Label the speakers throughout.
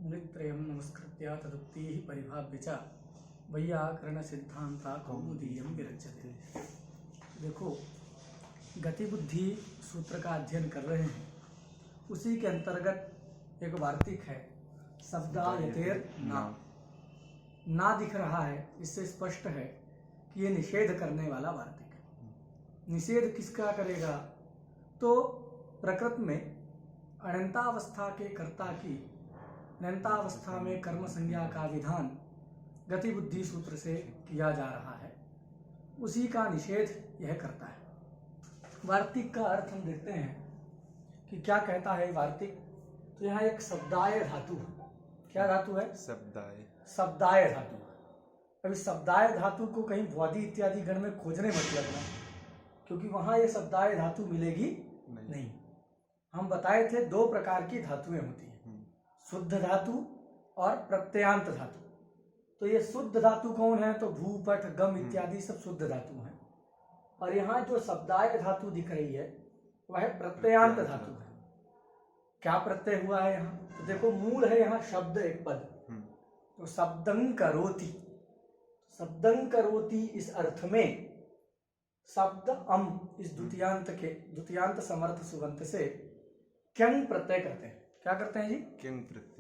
Speaker 1: मुनित्रयं नमस्कृत्य तदुक्तिः परिभाव्य च वैयाकरण सिद्धांता कौमुदीयं विरच्यते। देखो, गति बुद्धि सूत्र का अध्ययन कर रहे हैं, उसी के अंतर्गत एक वार्तिक है शब्दायतेर ना दिख रहा है। इससे स्पष्ट है कि ये निषेध करने वाला वार्तिक है। निषेध किसका करेगा? तो प्रकृति में अनंतावस्था के कर्ता की अनंतावस्था में कर्म संज्ञा का विधान गति बुद्धि सूत्र से किया जा रहा है, उसी का निषेध यह करता है। वार्तिक का अर्थ हम देखते हैं कि क्या कहता है वार्तिक। तो यहाँ एक शब्दाय धातु है। क्या धातु है? शब्दाय धातु। अभी शब्दाय धातु को कहीं भ्वादि इत्यादि गण में खोजने मत लगना, क्योंकि वहां ये शब्दाय धातु मिलेगी नहीं। हम बताए थे दो प्रकार की धातुएं होती हैं, शुद्ध धातु और प्रत्ययांत धातु। तो ये शुद्ध धातु कौन है? तो भू पठ गम इत्यादि सब शुद्ध धातु हैं। और यहाँ जो शब्दाय धातु दिख रही है वह प्रत्ययांत धातु है। क्या प्रत्यय हुआ है यहाँ? तो देखो, मूल है यहाँ शब्द एक पद, तो शब्दं करोति। शब्दं करोति इस अर्थ में शब्द अम इस द्वितीयांत समर्थ सुबंत से क्यंग प्रत्यय करते हैं। क्या करते हैं जी?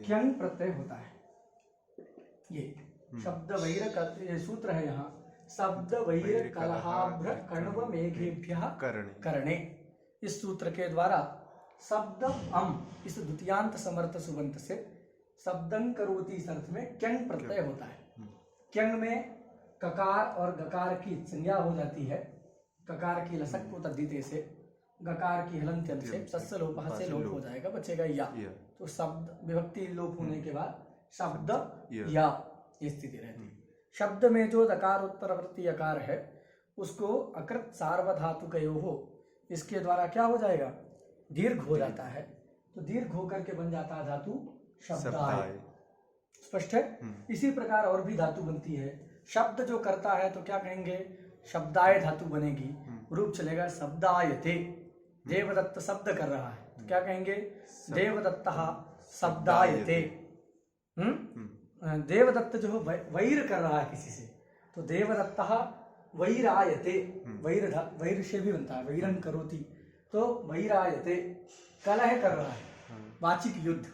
Speaker 1: क्यंग प्रत्यय होता है। ये शब्द वैर का ये सूत्र है यहाँ। शब्द वैर कलहाभ्र कण्व मेघेभ्यः करणे। इस सूत्र के द्वारा शब्द अम इस द्वितीयांत समर्थ सुबंत से शब्दं करोति इस अर्थ में क्यंग प्रत्यय होता है। क्यंग में ककार और गकार की संज्ञा हो जाती है। ककार की लसक को तद्धिते से, गकार की हलंत्यंत से सस्य लोप से लोप हो जाएगा, बचेगा या। तो शब्द विभक्ति लोप होने के बाद शब्द या ये स्थिति रहती है। शब्द में जो दकार उत्तरवर्ती अकार है उसको अकृत सार्वधातुकयो हो, इसके द्वारा क्या हो जाएगा? दीर्घ हो जाता है। तो दीर्घ होकर के बन जाता है धातु शब्दाय। स्पष्ट है? इसी प्रकार और भी धातु बनती है। शब्द जो करता है तो क्या कहेंगे? शब्दाय धातु बनेगी। रूप चलेगा शब्दायते। देवदत्त शब्द कर रहा है तो क्या कहेंगे? देवदत्तः शब्दायते। देवदत्त जो वैर कर रहा है किसी से, तो देवदत्तः वैरायते। वैर से भी बनता है, वैरं करोति, तो वैरायते। कलह कर रहा है, वाचिक युद्ध,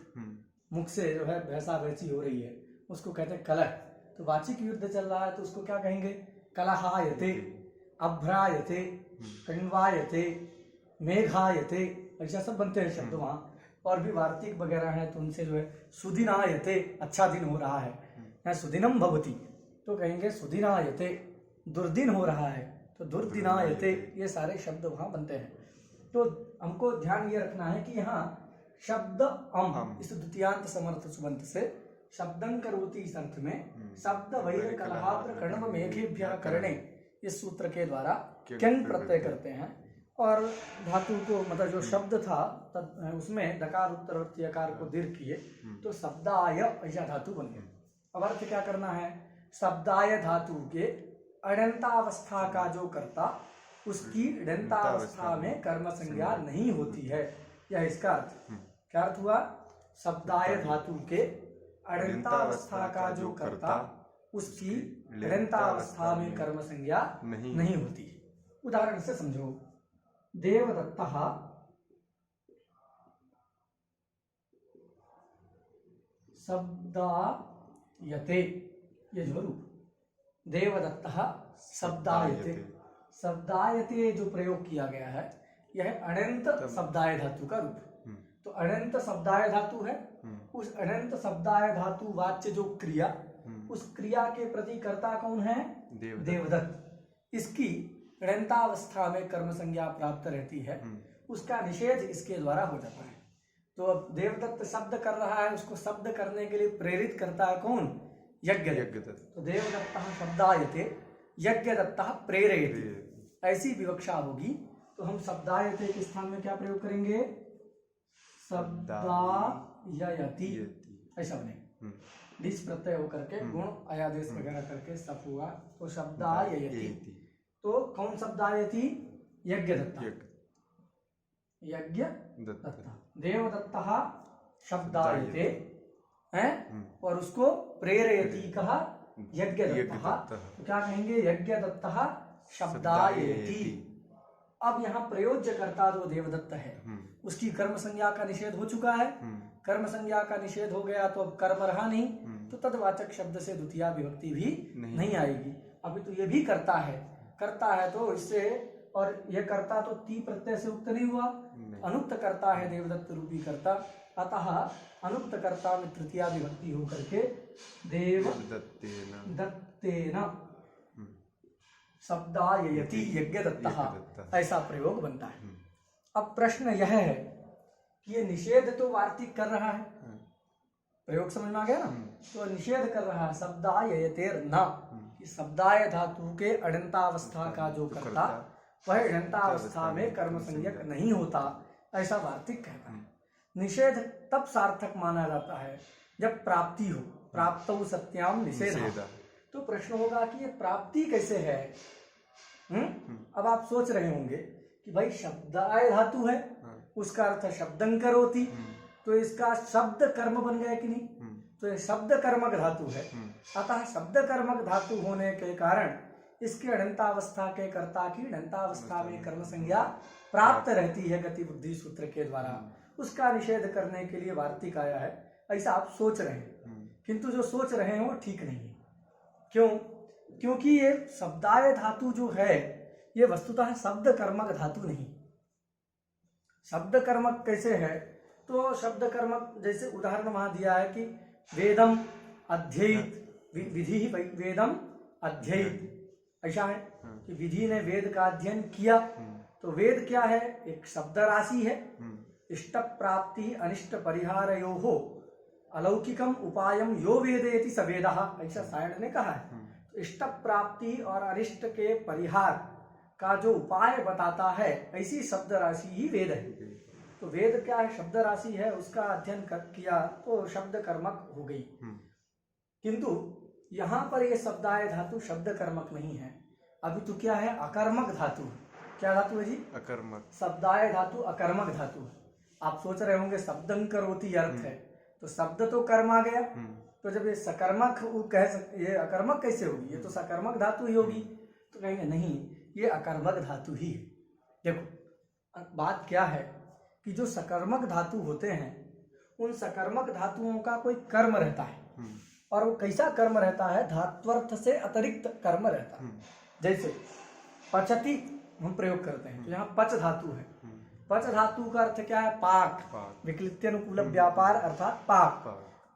Speaker 1: मुख से जो है भैंसा भैंसी हो रही है, उसको कहते हैं कलह। तो वाचिक युद्ध चल रहा है तो उसको क्या कहेंगे? कलहायते, अभ्रायते, कण्वायते, मेघायते, ऐसा सब बनते हैं शब्द वहाँ। और भी वार्तिक वगैरह हैं तो उनसे जो है सुदिनायते, अच्छा दिन हो रहा है, या सुदिनम भवति तो कहेंगे सुदिनायते। दुर्दिन हो रहा है तो दुर्दिनायते। ये सारे शब्द वहाँ बनते हैं। तो हमको ध्यान ये रखना है कि यहाँ शब्द अम इस द्वितीयांत समर्थ सुबंत से शब्दं करोति इस अर्थ में शब्द वैर कलहाभ्र कण्व मेघेभ्यः करणे इस सूत्र के द्वारा क्यंग प्रत्यय करते हैं। और धातु को मतलब जो शब्द था तब उसमें दकार उत्तरवर्ती अकार को दीर्घ किए तो शब्दाय ऐसा धातु बन गया। अब अर्थ क्या करना है? शब्दाय धातु के अडंतावस्था का जो कर्ता उसकी अडंतावस्था में कर्म संज्ञा नहीं होती है, यह इसका अर्थ। क्या अर्थ हुआ? शब्दाय धातु के अडंतावस्था का जो कर्ता उसकी अडंतावस्था में कर्म संज्ञा नहीं होती। उदाहरण से समझो। देवदत्तः शब्दायते, ये जो रूप देवदत्तः शब्दायते, शब्दायते जो प्रयोग किया गया है यह अनंत शब्दाय धातु का रूप। तो अनंत शब्दाय धातु है, उस अनंत शब्दाय धातु वाच्य जो क्रिया, उस क्रिया के प्रति कर्ता कौन है? देवदत्त। इसकी अनंतावस्था में कर्म संज्ञा प्राप्त रहती है, उसका निषेध इसके द्वारा हो जाता है। तो अब देवदत्त शब्द कर रहा है, उसको शब्द करने के लिए प्रेरित करता है कौन? यज्ञदत्त। तो देवदत्तः शब्दायते, यज्ञदत्तः प्रेरयति, ऐसी विवक्षा होगी। तो हम शब्दायते के स्थान में क्या प्रयोग करेंगे? शब्दायति, ऐसा बनेगा। डिस प्रत्यय होकर के गुण अयादेश वगैरह करके सब हुआ तो शब्दायति। तो कौन शब्दायति? यज्ञदत्ता। यज्ञदत्ता। देवदत्तः शब्दायते है, और उसको प्रेरयति कहा यज्ञदत्तः, तो क्या कहेंगे? यज्ञदत्तः शब्दायति। अब यहाँ प्रयोज्य कर्ता जो देवदत्त है उसकी कर्म संज्ञा का निषेध हो चुका है। कर्म संज्ञा का निषेध हो गया तो अब कर्म रहा नहीं, तो तदवाचक शब्द से द्वितीया विभक्ति भी नहीं आएगी। अभी तो ये भी करता है तो इससे, और यह कर्ता तो ती प्रत्यय से उक्त नहीं हुआ, अनुक्त कर्ता है देवदत्त रूपी कर्ता, अतः अनुक्त कर्ता में तृतीया विभक्ति होकर के देवदत्तेन शब्दायति यज्ञदत्तः ऐसा प्रयोग बनता है। अब प्रश्न यह है कि ये निषेध तो वार्तिक कर रहा है, प्रयोग समझ में आ गया ना, तो निषेध कर रहा है शब्दायतेर न, कि शब्दाय धातु के अड़ंतावस्था का जो कर्ता वह अड़ंतावस्था में कर्म संज्ञक नहीं होता, ऐसा वार्तिक कहता है। निषेध तब सार्थक माना जाता है जब प्राप्ति हो, प्राप्तौ सत्याम निषेध। तो प्रश्न होगा कि ये प्राप्ति कैसे है? अब आप सोच रहे होंगे कि भाई शब्दाय धातु है, उसका अर्थ शब्दं करोति, तो इसका शब्द कर्म बन गया कि नहीं? तो ये शब्द कर्मक धातु है, अतः शब्द कर्मक धातु होने के कारण इसके अड़ंतावस्था के कर्ता की अड़ंतावस्था में कर्म संज्ञा प्राप्त रहती है गति बुद्धि सूत्र के द्वारा। उसका निषेध करने के लिए वार्तिक आया है, ऐसा आप सोच रहे हैं, किंतु जो सोच रहे हैं वो ठीक नहीं है। क्यों? क्योंकि ये शब्दाय धातु जो है ये वस्तुतः शब्द कर्मक धातु नहीं। शब्द कर्मक कैसे है? तो शब्द कर्मक जैसे उदाहरण वहां दिया है कि वेदम अध्ययित, विधि वेदम अध्ययित, ऐसा है कि विधि ने वेद का अध्ययन किया। तो वेद क्या है? एक शब्द राशि है। इष्ट प्राप्ति अनिष्ट परिहारयोः अलौकिकम उपायम यो वेदेति स वेदः, ऐसा सायण ने कहा है। तो इष्ट प्राप्ति और अनिष्ट के परिहार का जो उपाय बताता है, ऐसी शब्द राशि ही वेद है। तो वेद क्या है? शब्द राशि है, उसका अध्ययन किया तो शब्द कर्मक हो गई। किंतु यहाँ पर ये शब्दाय धातु शब्द कर्मक नहीं है, अभी तो क्या है? अकर्मक धातु। क्या धातु है जी? अकर्मक। शब्दाय धातु अकर्मक धातु। आप सोच रहे होंगे शब्दं करोति अर्थ है, तो शब्द तो कर्म आ गया, तो जब ये सकर्मक कह सकते, ये अकर्मक कैसे होगी? ये तो सकर्मक धातु ही होगी। तो कहेंगे नहीं, ये अकर्मक धातु ही है। देखो बात क्या है कि जो सकर्मक धातु होते हैं उन सकर्मक धातुओं का कोई कर्म रहता है, और वो कैसा कर्म रहता है? धात्वर्थ से अतिरिक्त कर्म रहता है। जैसे पचति हम प्रयोग करते हैं, तो यहाँ पच धातु है। पच धातु का अर्थ क्या है? पाक, विक्लित्यानुकूल व्यापार अर्थात पाक।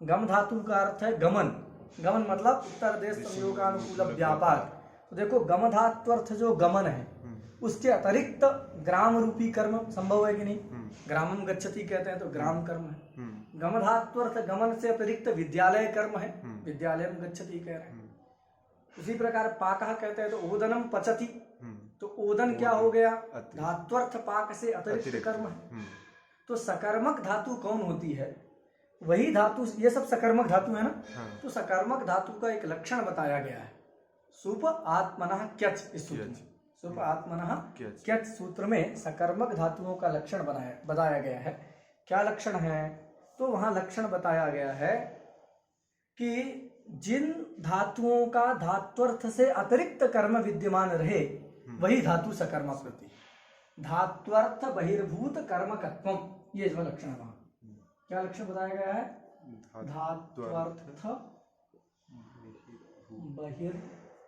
Speaker 1: गम धातु का अर्थ है गमन, गमन मतलब उत्तर देश संयोगानुकूल व्यापार। तो देखो गम धात्वर्थ जो गमन है उसके अतिरिक्त ग्राम रूपी कर्म संभव है कि नहीं? ग्रामम गच्छति कहते हैं तो ग्राम कर्म है। गम धात्वर्थ गमन से अतिरिक्त विद्यालय कर्म है, विद्यालयम गच्छति कह रहे हैं। उसी प्रकार पाकः कहते हैं तो ओदनम पचति, तो ओदन क्या हो गया? धात्वर्थ पाक से अतिरिक्त कर्म है। तो सकर्मक धातु कौन होती है? वही धातु, ये सब सकर्मक धातु है ना। तो सकर्मक धातु का एक लक्षण बताया गया है, सुप आत्मनः क्यच। इस सूत्र में सुप आत्मनः क्यच सूत्र में सकर्मक धातुओं का लक्षण बताया गया है। क्या लक्षण है? तो वहां लक्षण बताया गया है कि जिन धातुओं का धात्वर्थ से अतिरिक्त कर्म विद्यमान रहे वही धातु सकर्मक होती है। धात्वर्थ बहिर्भूत कर्मकत्वम, ये जो लक्षण है वहां। क्या लक्षण बताया गया है? धात्वर्थ बहिर्भूत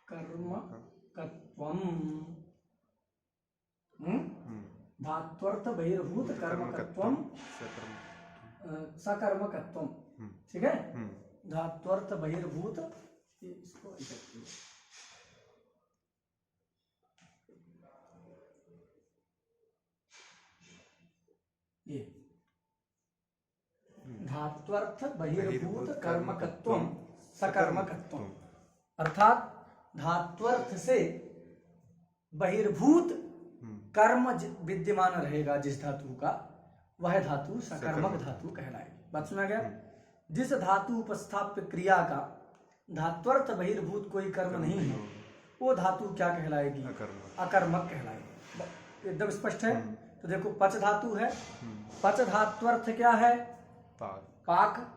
Speaker 1: कर्मकत्वम। धात्वर्थ बहिर्भूत कर्मकत्वम सकर्मकत्वम, ठीक है। धात्वर्थ बहिर्भूत, इसको ये धात्वर्थ बहिर्भूत कर्मकत्वम सकर्मकत्वम, अर्थात धात्वर्थ से बहिर्भूत कर्म विद्यमान रहेगा जिस धातु का, वह धातु सकर्मक धातु कहलाएगी। बात सुना गया? जिस धातु उपस्थाप्य क्रिया का धात्वर्थ बहिर्भूत कोई कर्म नहीं है वो धातु क्या कहलाएगी? अकर्मक कहलाएगी। एकदम स्पष्ट है। तो देखो पच धातु है, पच धात्वर्थ क्या है? पाक।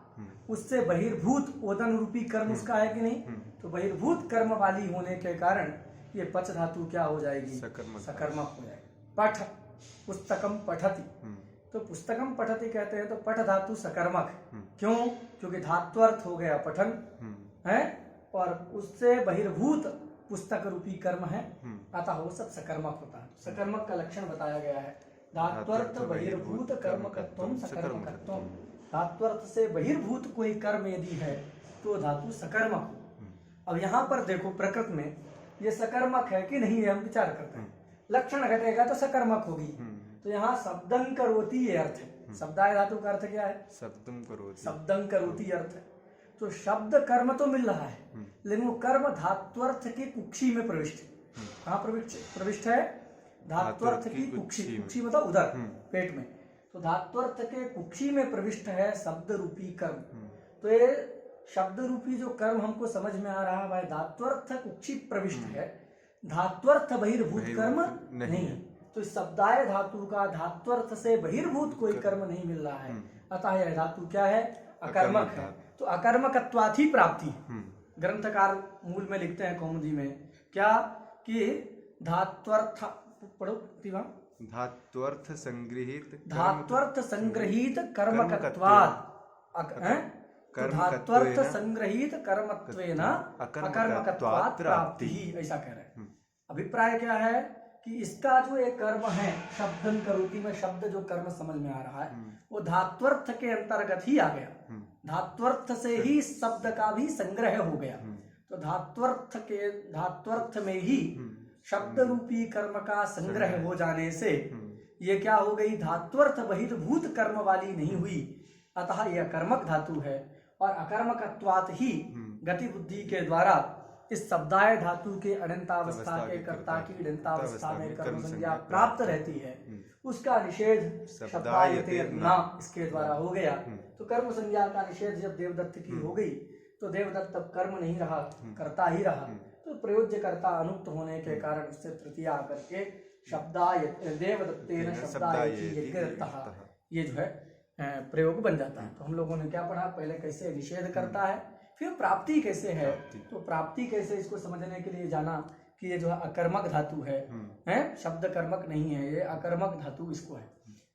Speaker 1: उससे बहिर्भूत ओदन रूपी कर्म उसका है कि नहीं? तो बहिर्भूत कर्म वाली होने के कारण ये पच धातु क्या हो जाएगी? सकर्मक हो जाएगी। पठ, पुस्तकम पठति, तो पुस्तकम पठति कहते हैं तो पठ धातु सकर्मक। क्यों? क्योंकि धात्वर्थ हो गया पठन है और उससे बहिर्भूत पुस्तक रूपी कर्म है, अतः वो सब सकर्मक होता है। सकर्मक का लक्षण बताया गया है, धात्वर्थ बहिर्भूत कर्मकत्वम सकर्मकत्वम। धात्वर्थ से बहिर्भूत कोई कर्म यदि है तो धातु सकर्मक हो। अब यहाँ पर देखो प्रकृति में ये सकर्मक है कि नहीं है हम विचार करते हैं। लक्षण घटेगा तो सकर्मक होगी। तो यहाँ शब्दं करोति ये अर्थ है। शब्दाय धातु का अर्थ क्या है?
Speaker 2: शब्दं करोति।
Speaker 1: शब्दं करोति अर्थ है। तो शब्द कर्म तो मिल रहा है लेकिन वो कर्म धात्वर्थ की कुक्षी में प्रविष्ट। कहाँ प्रविष्ट है? धात्वर्थ की कुक्षी। कुक्षी मतलब उधर पेट में। तो धात्वर्थ के कुक्षी में प्रविष्ट है शब्द रूपी कर्म। तो ये शब्द रूपी जो कर्म हमको समझ में आ रहा है वह धात्वर्थ कुक्षी प्रविष्ट है, धात्वर्थ बहिर्भूत कर्म नहीं है। तो शब्दाय धातु का धात्वर्थ से बहिर्भूत कोई कर्म नहीं मिल रहा है, अतः यह धातु क्या है? अकर्मक है। तो अकर्मकत्वात् ही प्राप्ति। ग्रंथकार मूल में लिखते हैं कौमुदी में क्या कि धात्वर्थ पढ़ो
Speaker 2: धात्वर्थ संग्रहित
Speaker 1: कर्मकत्वात् धात्वर्थ संग्रहित कर्मत्वेन अकर्मकत्वात् प्राप्ति, ऐसा कह रहे हैं। अभिप्राय क्या है कि इसका जो एक कर्म है शब्दं करोति में शब्द जो कर्म समझ में आ रहा है वो धात्वर्थ के अंतर्गत ही आ गया। धात्वर्थ से ही शब्द का भी संग्रह हो गया। तो धात्वर्थ में ही शब्द रूपी कर्म का संग्रह हो जाने से ये क्या हो गई? धात्वर्थ बहिर्भूत कर्म वाली नहीं हुई, अतः यह कर्मक धातु है। और अकर्मकत्वात् ही गति बुद्धि के द्वारा इस शब्दाय धातु के अनंतावस्था के कर्ता की अनंतावस्था में कर्म संज्ञा प्राप्त रहती है, उसका निषेध शब्दायते न इसके द्वारा हो गया। तो कर्म संज्ञा का निषेध जब देवदत्त की हो गई तो देवदत्त तब कर्म नहीं रहा, कर्ता ही रहा। तो प्रयोज्य कर्ता अनुक्त होने के कारण उससे तृतीया करके शब्दाय देवदत्तेन शब्दायति यज्ञदत्तः ये जो है प्रयोग बन जाता है। तो हम लोगों ने क्या पढ़ा? पहले कैसे निषेध करता है, फिर प्राप्ति कैसे है। तो प्राप्ति कैसे इसको समझने के लिए जाना कि ये जो है अकर्मक धातु है, शब्द कर्मक नहीं है, ये अकर्मक धातु इसको है।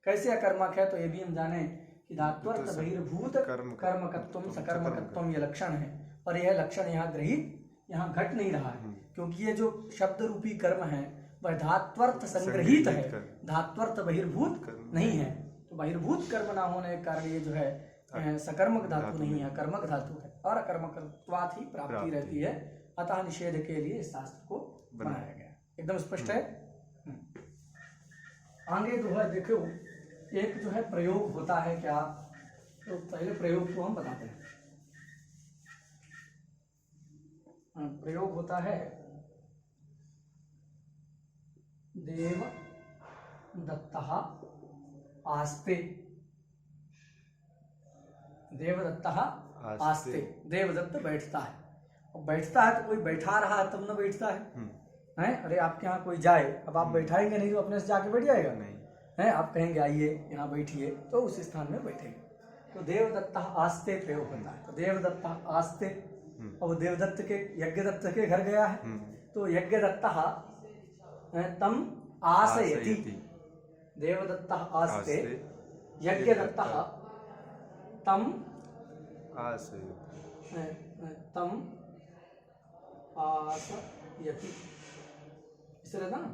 Speaker 1: कैसे अकर्मक है? तो ये भी हम जाने कि धात्वर्थ बहिर्भूत कर्मकत्वम सकर्मकत्वम ये लक्षण है। और यह लक्षण यहाँ गृहीत यहाँ घट नहीं रहा है क्योंकि ये जो शब्द रूपी कर्म है वह धात्वर्थ संग्रहित है, धात्वर्थ बहिर्भूत नहीं है। तो बहिर्भूत कर्म ना होने के कारण ये जो है सकर्मक धातु नहीं है, कर्मक धातु है। और अकर्मकत्वात् ही प्राप्ति रहती है, अतः निषेध के लिए इस शास्त्र को बनाया गया। एकदम स्पष्ट है। आगे जो है देखो एक जो है प्रयोग होता है क्या, तो पहले प्रयोग को हम बताते हैं। प्रयोग होता है देव दत्तः आस्ते। देवदत्तः आस्ते, देवदत्त बैठता है। और बैठता है तो कोई बैठा रहा है तब न बैठता है। अरे आपके यहाँ कोई जाए, अब आप बैठाएंगे नहीं तो अपने से जाके बैठ जाएगा नहीं है। आप कहेंगे आइए यहाँ बैठिए तो उस स्थान में बैठेंगे। तो देवदत्तः आस्ते प्रयोग होता है। तो देवदत्तः आस्ते, और देवदत्त के यज्ञदत्त के घर गया है तो यज्ञदत्तः तम आसयति। देवदत्तः आस्ते यज्ञदत्तः तम तम आसयति, इसे रहता ना।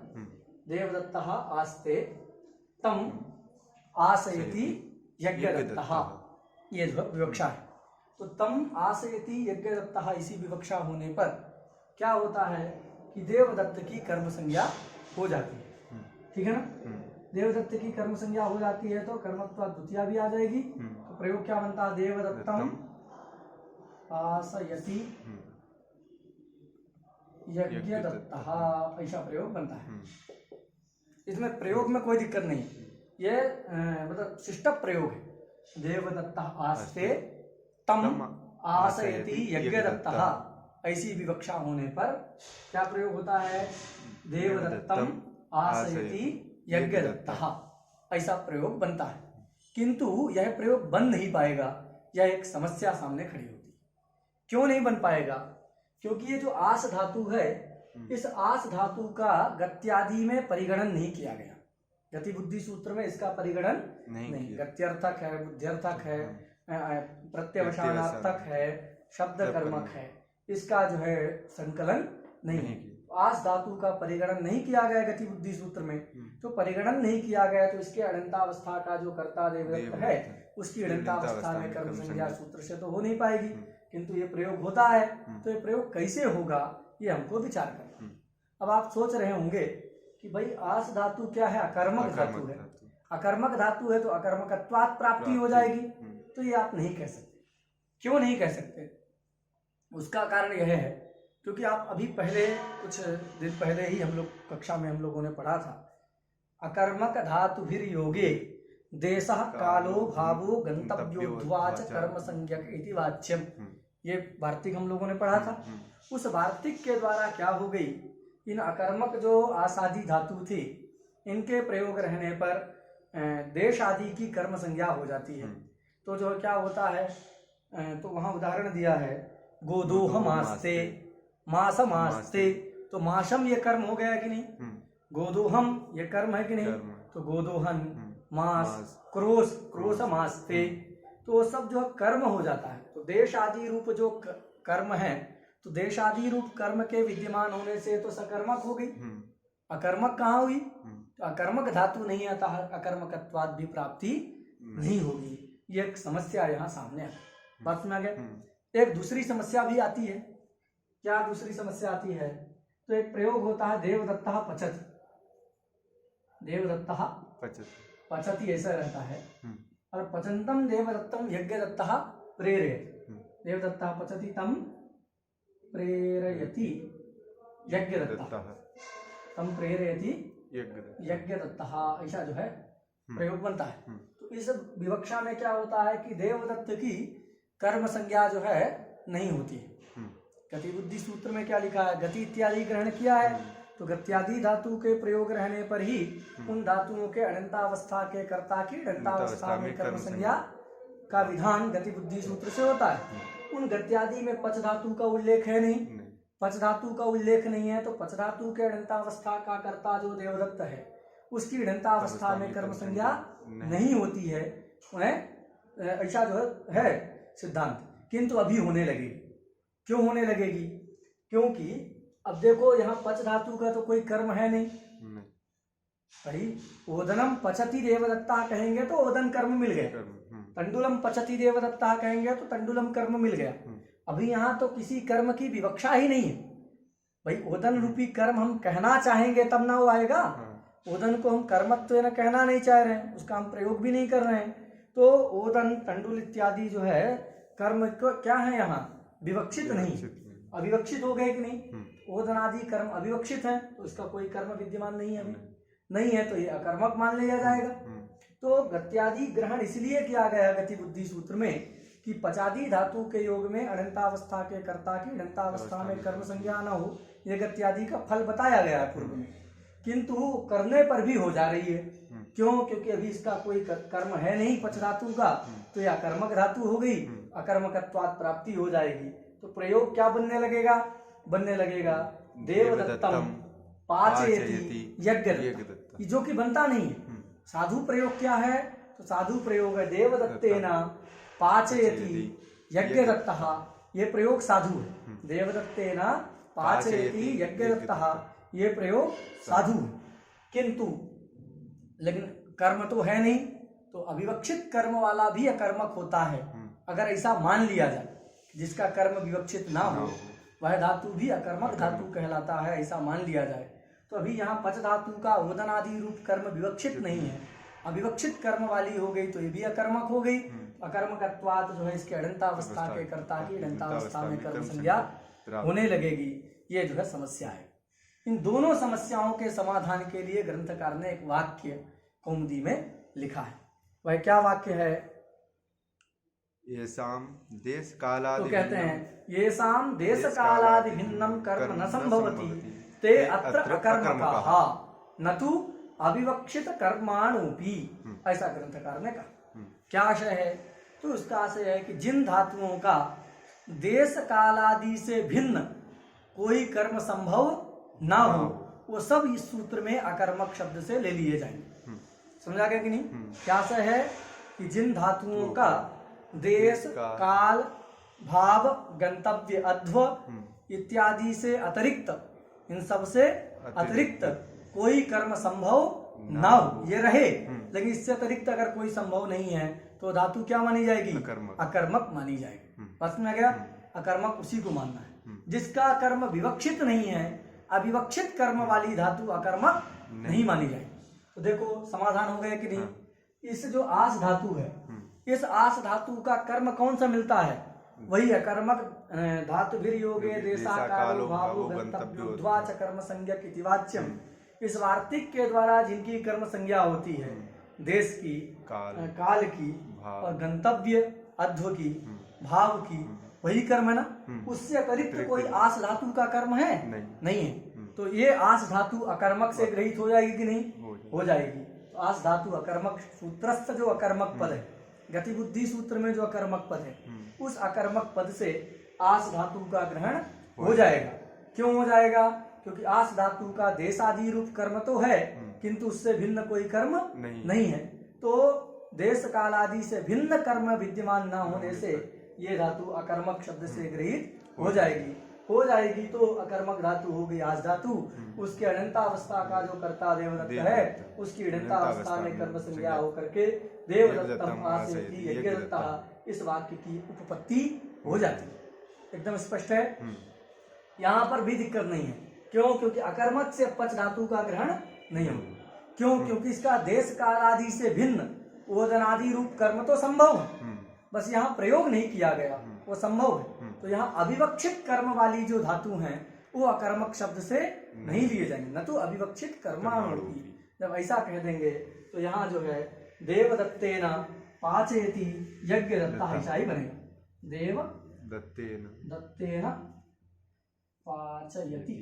Speaker 1: देवदत्तः आस्ते तम आसयति यज्ञदत्तः, ये विवक्षा है। तो तम आसयति यज्ञदत्तः इसी विवक्षा होने पर क्या होता है कि देवदत्त की कर्म संज्ञा हो जाती है। ठीक है ना। देवदत्त की कर्म संज्ञा हो जाती है तो कर्मत्वा द्वितीया भी आ जाएगी। तो प्रयोग क्या बनता है? देवदत्तम आसयति यज्ञदत्तः, ऐसा प्रयोग बनता है। इसमें प्रयोग में कोई दिक्कत नहीं, ये मतलब शिष्ट प्रयोग है। देवदत्तः आस्ते तम आसयति यज्ञदत्तः, ऐसी विवक्षा होने पर क्या प्रयोग होता है? देवदत्तम आसयति यज्ञदत्तः, ऐसा प्रयोग बनता है। किंतु यह प्रयोग बन नहीं पाएगा, यह एक समस्या सामने खड़ी होती है। क्यों नहीं बन पाएगा? क्योंकि ये जो आस धातु है, इस आस धातु का गत्यादि में परिगणन नहीं किया गया। गति बुद्धि सूत्र में इसका परिगणन नहीं। गत्यर्थक है, बुद्ध्यर्थक है, प्रत्यवसानार्थक है, शब्द कर्मक है, इसका जो है संकलन नहीं। आस धातु का परिगणन नहीं किया गया गति बुद्धि सूत्र में, तो परिगणन नहीं किया गया तो इसके अणंतावस्था का जो कर्ता देवदत्त है उसकी अणंतावस्था में कर्म संज्ञा सूत्र से तो हो नहीं पाएगी। किंतु ये प्रयोग होता है, तो ये प्रयोग कैसे होगा ये हमको विचार करना। अब आप सोच रहे होंगे कि भाई आस धातु क्या है? अकर्मक धातु है। अकर्मक धातु है तो अकर्मकत्वात् प्राप्ति हो जाएगी। तो ये आप नहीं कह सकते। क्यों नहीं कह सकते? उसका कारण यह है क्योंकि आप अभी पहले कुछ दिन पहले ही हम लोग कक्षा में हम लोगों ने पढ़ा था, अकर्मक धातुभिर योगे देशः कालो भावो गंतव्योद्वाच कर्म संज्ञक इति वाच्यम। ये वार्तिक हम लोगों ने पढ़ा था। उस वार्तिक के द्वारा क्या हो गई, इन अकर्मक जो आसादी धातु थी इनके प्रयोग रहने पर देश आदि की कर्म संज्ञा हो जाती है। तो जो क्या होता है, तो वहां उदाहरण दिया है गोदोहमास्ते मासमास्ते, तो मासम ये कर्म हो गया कि नहीं? गोदोहम ये कर्म है कि नहीं? तो गोदोहन, मास, क्रोश, क्रोशमास्ते, तो वो सब जो कर्म हो जाता है। तो देश आदि रूप जो कर्म है, तो देश आदि रूप कर्म के विद्यमान होने से तो सकर्मक हो गई। अकर्मक कहाँ हुई? तो अकर्मक धातु नहीं आता, अकर्मकत्वाद भी प्राप्ति नहीं होगी। ये एक समस्या यहाँ सामने है। बात में आ गया। एक दूसरी समस्या भी आती है। क्या दूसरी समस्या आती है? तो एक प्रयोग होता है देवदत्तः पचत। देवदत्तः पचति ऐसा रहता है, और पचंतम देवदत्तम यज्ञदत्तः प्रेरयति। देवदत्तः पचति तम प्रेरयति यज्ञदत्तः, तम प्रेरयति यज्ञदत्तः, ऐसा जो है प्रयोग बनता है। तो इस विवक्षा में क्या होता है कि देवदत्त की कर्म संज्ञा जो है नहीं होती है। गति बुद्धि सूत्र में क्या लिखा है? गति इत्यादि ग्रहण किया है, तो गत्यादि धातु के प्रयोग रहने पर ही उन धातुओं के अनंतावस्था के कर्ता की अनंतावस्था में कर्म संज्ञा का विधान गति बुद्धि सूत्र से होता है। उन गत्यादि में पच धातु का उल्लेख है नहीं। पच धातु का उल्लेख नहीं है, तो पच धातु के अनंतावस्था का कर्ता जो देवदत्त है उसकी अनंतावस्था में कर्म संज्ञा नहीं होती है। ऐसा जो है सिद्धांत। किंतु अभी होने लगेगी। क्यों होने लगेगी? क्योंकि अब देखो यहाँ पच धातु का तो कोई कर्म है नहीं। भाई ओदनम पचति देवदत्ता कहेंगे तो ओदन कर्म मिल गया, तंडुलम पचति देवदत्ता कहेंगे तो तंडुलम कर्म मिल गया। अभी यहाँ तो किसी कर्म की विवक्षा ही नहीं है। भाई ओदन रूपी कर्म हम कहना चाहेंगे तब ना वो आएगा। ओदन को हम कर्मत्व न कहना नहीं चाह रहे हैं, उसका हम प्रयोग भी नहीं कर रहे हैं। तो ओदन तंडुल इत्यादि जो है कर्म क्या है यहाँ? विवक्षित नहीं, अविवक्षित हो गए कि नहीं? ओदन आदि कर्म अविवक्षित है, तो इसका कोई कर्म विद्यमान नहीं है। अभी नहीं है तो ये अकर्मक मान लिया जाएगा। तो गत्यादि ग्रहण इसलिए किया गया गति बुद्धि सूत्र में कि पचादि धातु के योग में अनंतावस्था के कर्ता की अनंतावस्था में कर्म संज्ञा न हो, ये गत्यादि का फल बताया गया है पूर्व में। किंतु करने पर भी हो जा रही है। क्यों? क्योंकि अभी इसका कोई कर्म है नहीं पच धातु का, तो यह अकर्मक धातु हो गई, अकर्मकत्वात् प्राप्ति हो जाएगी। तो प्रयोग क्या बनने लगेगा? बनने लगेगा देवदत्तम पाचयति यज्ञदत्तः, जो कि बनता नहीं है। साधु प्रयोग क्या है? तो साधु प्रयोग है देवदत्तेन पाचयति यज्ञदत्तः। ये प्रयोग साधु है। देवदत्तेन पाचयति यज्ञदत्तः, ये प्रयोग साधु है। किंतु लेकिन कर्म तो है नहीं, तो अविवक्षित कर्म वाला भी अकर्मक होता है। अगर ऐसा मान लिया जाए, जिसका कर्म विवक्षित ना हो वह धातु भी अकर्मक धातु कहलाता है, ऐसा मान लिया जाए। तो अभी यहाँ पच धातु का ओदन आदि रूप कर्म विवक्षित नहीं है, अविवक्षित कर्म वाली हो गई, तो ये भी अकर्मक हो गई। अकर्मकत्वात् जो है इसके अड़ंतावस्था के कर्ता की अड़ंतावस्था में कर्म संज्ञा होने लगेगी। ये जो है समस्या है। इन दोनों समस्याओं के समाधान के लिए ग्रंथकार ने एक वाक्य कौमुदी में लिखा है। वह क्या वाक्य है?
Speaker 2: येषां देश कालादि,
Speaker 1: तो कहते हैं येषां देश कालादि भिन्नं कर्म न संभवति ते अत्र अकर्मकाः न तु अविवक्षित कर्माणुपि, ऐसा ग्रंथकार ने कहा। क्या आशय है? तो उसका आशय है कि जिन धातुओं का देश कालादि से भिन्न कोई कर्म संभव ना हो, वो सब इस सूत्र में अकर्मक शब्द से ले लिए जाएंगे। समझा गया कि नहीं? क्या आशय है कि जिन धातुओं का देश काल भाव गंतव्य अध्व इत्यादि से अतिरिक्त, इन सब से अतिरिक्त कोई कर्म संभव ना हो, ये रहे, लेकिन इससे अतिरिक्त अगर कोई संभव नहीं है तो धातु क्या मानी जाएगी? अकर्मक मानी जाएगी। बस में आ गया? अकर्मक उसी को मानना है जिसका कर्म विवक्षित नहीं है। अविवक्षित कर्म वाली धातु अकर्मक नहीं मानी जाएगी। तो देखो समाधान हो गया कि नहीं? इस जो आस धातु है, इस आस धातु का कर्म कौन सा मिलता है? वही अकर्मक धातु भी योगे देशा कालो भावो गंतव्यो च कर्म संज्ञक इति वाच्यम। इस वार्तिक के द्वारा जिनकी कर्म संज्ञा होती है, देश की, काल की और गंतव्य अध्व की, भाव की, वही कर्म है ना। उससे अतिरिक्त कोई आस धातु का कर्म है? नहीं है। तो ये आस धातु अकर्मक से ग्रहित हो जाएगी कि नहीं? हो जाएगी। तो आस धातु अकर्मक, सूत्रस्थ जो अकर्मक पद है, गति बुद्धि सूत्र में जो अकर्मक पद है, उस अकर्मक पद से आस धातु का ग्रहण हो जाएगा। क्यों हो जाएगा? क्योंकि आस धातु का देशादि रूप कर्म तो है, किंतु उससे भिन्न कोई कर्म नहीं है। तो देश काल आदि से भिन्न कर्म विद्यमान न होने से ये धातु अकर्मक शब्द से गृहीत हो जाएगी। हो जाएगी तो अकर्मक धातु हो गई आज धातु। उसके अनंतावस्था का जो कर्ता देवदत्त है, उसकी अनंतावस्था में कर्म संज्ञा होकर के देवदत्तम आसेति यज्ञदत्तः, इस वाक्य की उपपत्ति हो जाती है। एकदम स्पष्ट है। यहाँ पर भी दिक्कत नहीं है। क्यों? क्योंकि अकर्मक से पच धातु का ग्रहण नहीं होगा। क्यों? क्योंकि इसका देश काल आदि से भिन्न ओदनादि रूप कर्म तो संभव है, बस यहाँ प्रयोग नहीं किया गया, वो संभव है। तो यहाँ अविवक्षित कर्म वाली जो धातु हैं वो अकर्मक शब्द से नहीं लिए जाएंगे, न तो अविवक्षित कर्माणुरूपी। जब ऐसा कह देंगे तो यहाँ जो है देवदत्तेन पाचयति यज्ञदत्तः, ऐसा ही बनेगा। देव दत्तेन पाचयति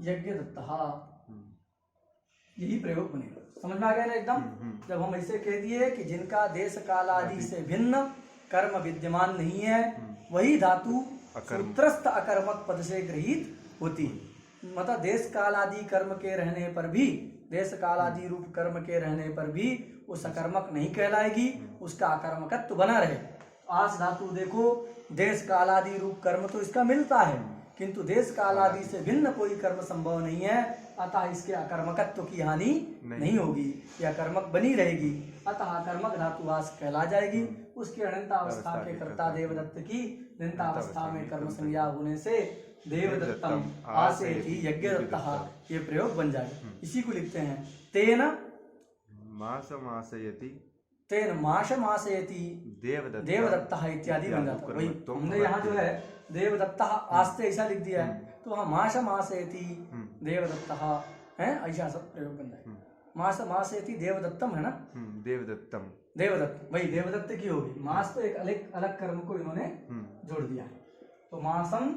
Speaker 1: यज्ञदत्तः, यही प्रयोग बनेगा। समझ में आ गया ना एकदम? जब हम ऐसे कह दिए कि जिनका देश काल आदि से भिन्न कर्म विद्यमान नहीं है, वही धातु सूत्रस्थ अकर्मक पद से गृहीत होती है। मतलब देश काल आदि कर्म के रहने पर भी, देश काल आदि रूप कर्म के रहने पर भी उस अकर्मक नहीं कहलाएगी, उसका अकर्मकत्व बना रहे। आस धातु देखो, देश काल आदि रूप कर्म तो इसका मिलता है, किंतु देश काल आदि से भिन्न कोई कर्म संभव नहीं है, अतः इसके अकर्मकत्व की हानि नहीं होगी, यह कर्मक बनी रहेगी। अतः अकर्मक धातु आस कहला जाएगी। उसके अनंतावस्था के कर्ता देवदत्त की अनंतावस्था में कर्म संज्ञा होने से देवदत्तम आसेति यज्ञदत्तः, ये प्रयोग बन जाएगा। इसी को लिखते हैं तेन
Speaker 2: मासमासयति,
Speaker 1: तेन मासमासयति देवदत्तः इत्यादि बन जाता है। वही हमने यहाँ जो है देवदत्तः आस्ते ऐसा लिख दिया है, तो वहाँ मासमासयति देवदत्तः है, ऐसा सब प्रयोग बन जाएगा। मासमासयति देवदत्तम है ना,
Speaker 2: देवदत्तम,
Speaker 1: देवदत्त, वही देवदत्त की होगी। मास तो एक अलग अलग कर्म को इन्होंने जोड़ दिया है। तो मासम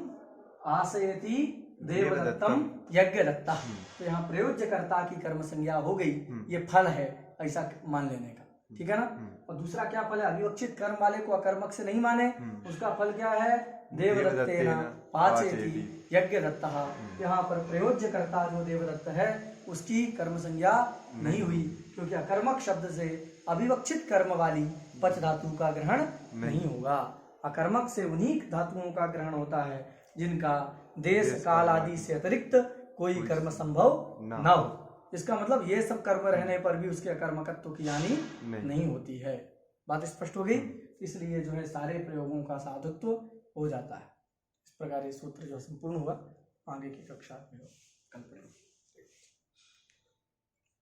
Speaker 1: आसयति देवदत्तम यज्ञदत्तः, तो यहाँ प्रयोज्य कर्ता की कर्म संज्ञा हो गई, ये फल है ऐसा मान लेने का। ठीक है ना? और दूसरा क्या फल है? अविवक्षित कर्म वाले को अकर्मक से नहीं माने, उसका फल क्या है? देवदत्तेन पाचयति यज्ञदत्तः। यहाँ पर प्रयोज्य कर्ता जो देवदत्त है उसकी कर्म संज्ञा नहीं हुई, क्योंकि अकर्मक शब्द से अविवक्षित कर्म वाली पच धातु का ग्रहण नहीं होगा। अकर्मक से उन्हीं धातुओं का ग्रहण होता है जिनका देश काल आदि से अतिरिक्त कोई कर्म संभव न हो। इसका मतलब ये सब कर्म रहने पर भी उसके अकर्मकत्व की हानि नहीं होती है। बात स्पष्ट हो गई? इसलिए जो है सारे प्रयोगों का साधुत्व हो जाता है। इस प्रकार ये सूत्र जो संपूर्ण हुआ, आगे की कक्षा में कल पढ़ेंगे।